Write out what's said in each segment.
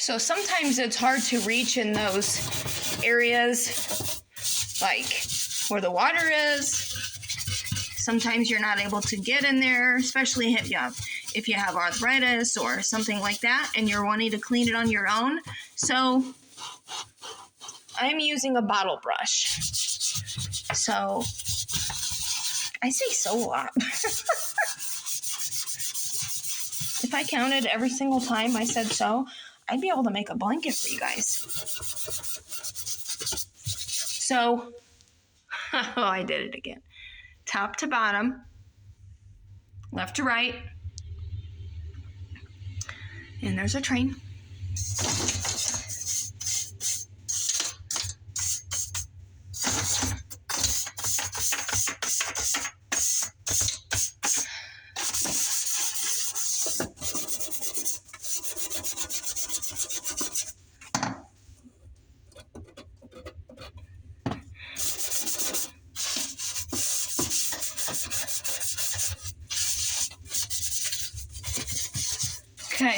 So sometimes it's hard to reach in those areas, like where the water is. Sometimes you're not able to get in there, especially if you have arthritis or something like that, and you're wanting to clean it on your own. So I'm using a bottle brush. So I say so a lot. If I counted every single time I said so, I'd be able to make a blanket for you guys. So, oh, I did it again. Top to bottom, left to right, and there's a train. Okay,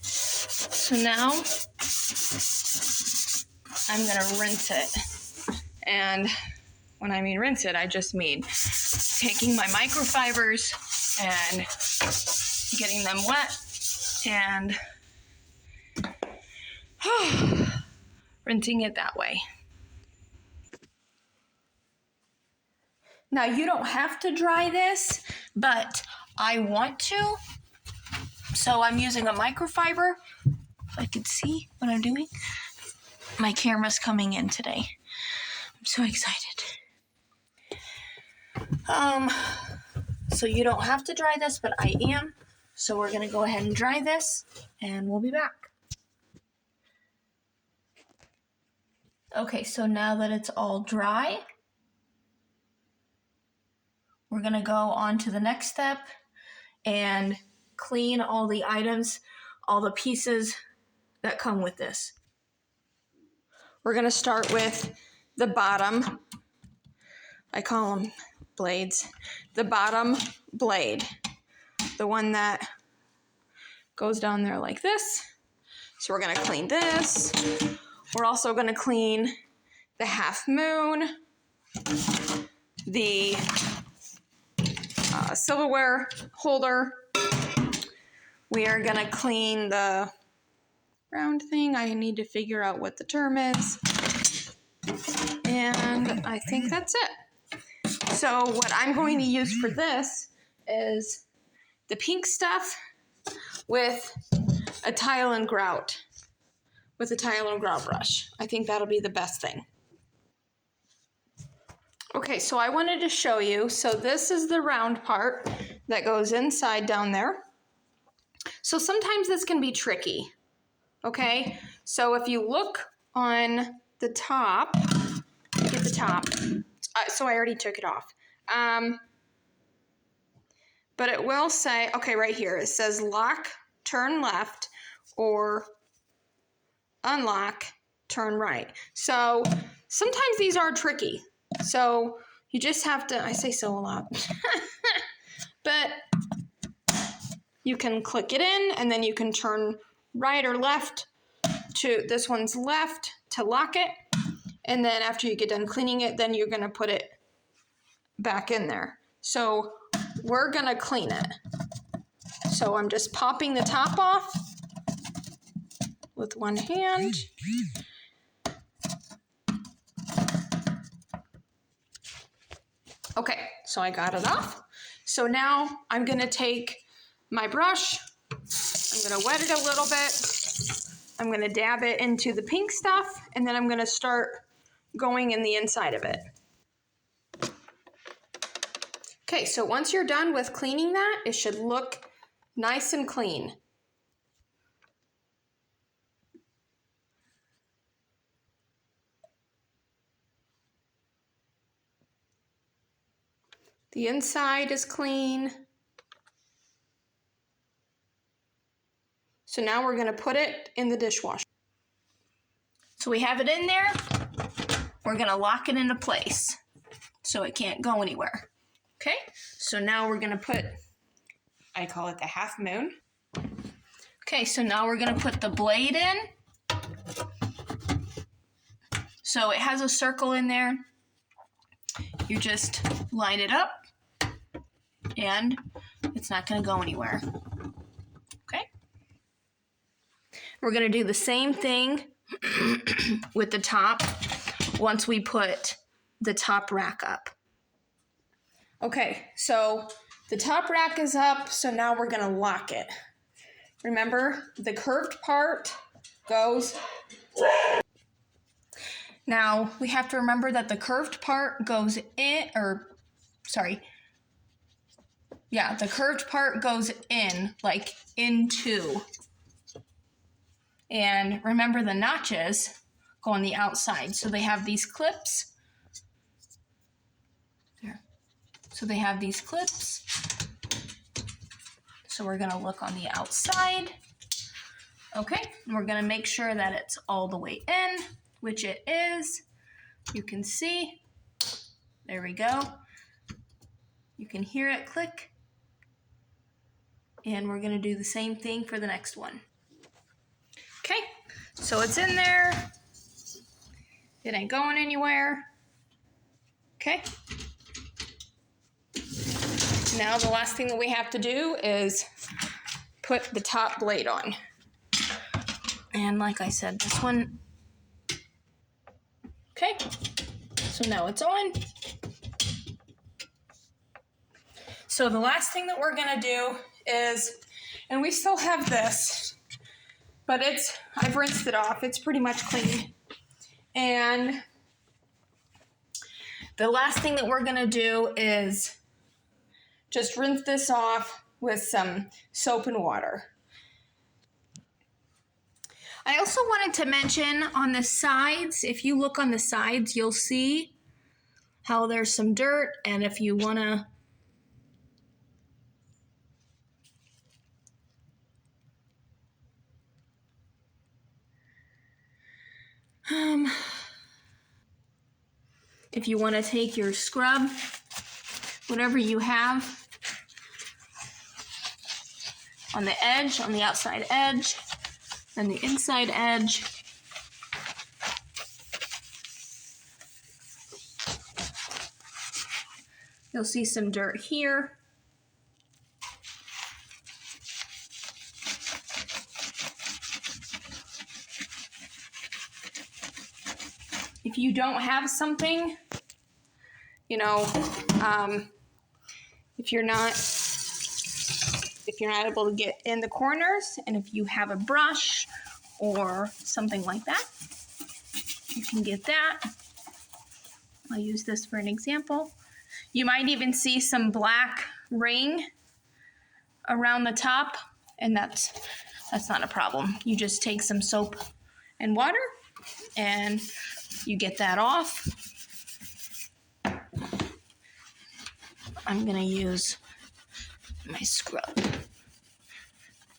so now I'm gonna rinse it. And when I mean rinse it, I just mean taking my microfibers and getting them wet and rinsing it that way. Now you don't have to dry this, but I want to. So I'm using a microfiber. If I could see what I'm doing. My camera's coming in today. I'm so excited. So you don't have to dry this, but I am. So we're gonna go ahead and dry this and we'll be back. Okay, so now that it's all dry, we're gonna go on to the next step and clean all the items, all the pieces that come with this. We're gonna start with the bottom. I call them blades. The bottom blade, the one that goes down there like this. So we're gonna clean this. We're also gonna clean the half moon, the silverware holder. We are gonna clean the round thing. I need to figure out what the term is. And I think that's it. So what I'm going to use for this is the pink stuff with a tile and grout. With a tile and grout brush. I think that'll be the best thing. Okay, so I wanted to show you. So this is the round part that goes inside down there. So sometimes this can be tricky. Okay, so if you look on the top, get the top. So I already took it off. But it will say, okay, right here, it says lock, turn left, or unlock, turn right. So sometimes these are tricky. So you just have to, I say so a lot, but you can click it in and then you can turn right or left to, this one's left to lock it. And then after you get done cleaning it, then you're gonna put it back in there. So we're gonna clean it. So I'm just popping the top off with one hand. Okay, so I got it off. So now I'm gonna take my brush, I'm gonna wet it a little bit, I'm gonna dab it into the pink stuff, and then I'm gonna start going in the inside of it. Okay, so once you're done with cleaning that, it should look nice and clean. The inside is clean. So now we're gonna put it in the dishwasher. So we have it in there. We're gonna lock it into place so it can't go anywhere. Okay, so now we're gonna put, I call it the half moon. Okay, so now we're gonna put the blade in. So it has a circle in there. You just line it up and it's not gonna go anywhere. Okay? We're gonna do the same thing with the top once we put the top rack up. Okay, so the top rack is up, so now we're gonna lock it. Remember, the curved part goes. Now, we have to remember that the curved part goes in, the curved part goes in, like into. And remember the notches go on the outside. So they have these clips. There. So they have these clips. So we're gonna look on the outside. Okay, and we're gonna make sure that it's all the way in, which it is. You can see, there we go. You can hear it click. And we're gonna do the same thing for the next one. Okay, so it's in there. It ain't going anywhere. Okay. Now the last thing that we have to do is put the top blade on. And like I said, this one. Okay, so now it's on. So the last thing that we're gonna do is, and we still have this, but I've rinsed it off. It's pretty much clean. And the last thing that we're gonna do is just rinse this off with some soap and water. I also wanted to mention on the sides, if you look on the sides, you'll see how there's some dirt, and if you wanna if you want to take your scrub, whatever you have, on the edge, on the outside edge, and the inside edge, you'll see some dirt here. If you don't have something, if you're not able to get in the corners, and if you have a brush or something like that, you can get that. I'll use this for an example. You might even see some black ring around the top, and that's not a problem. You just take some soap and water and you get that off. I'm gonna use my scrub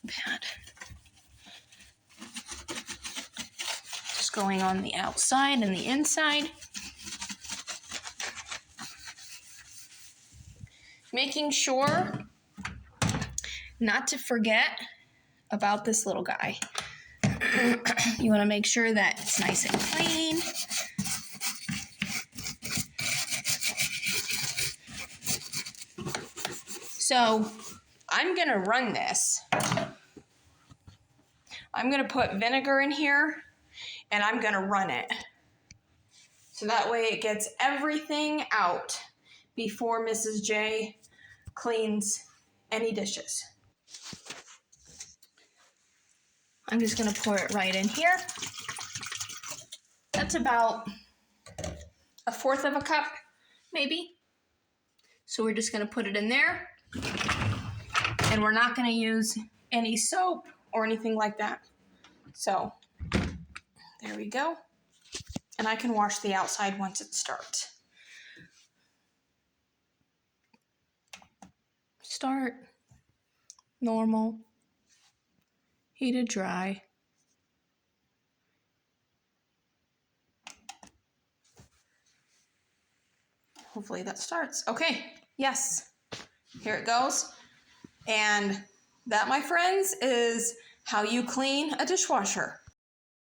pad. Just going on the outside and the inside. Making sure not to forget about this little guy. You want to make sure that it's nice and clean. So I'm going to run this. I'm going to put vinegar in here and I'm going to run it. So that way it gets everything out before Mrs. J cleans any dishes. I'm just going to pour it right in here. That's about 1/4 of a cup, maybe. So we're just going to put it in there. And we're not going to use any soap or anything like that. So there we go. And I can wash the outside once it starts. Start, normal, heated dry. Hopefully that starts. Okay, yes, here it goes. And that, my friends, is how you clean a dishwasher.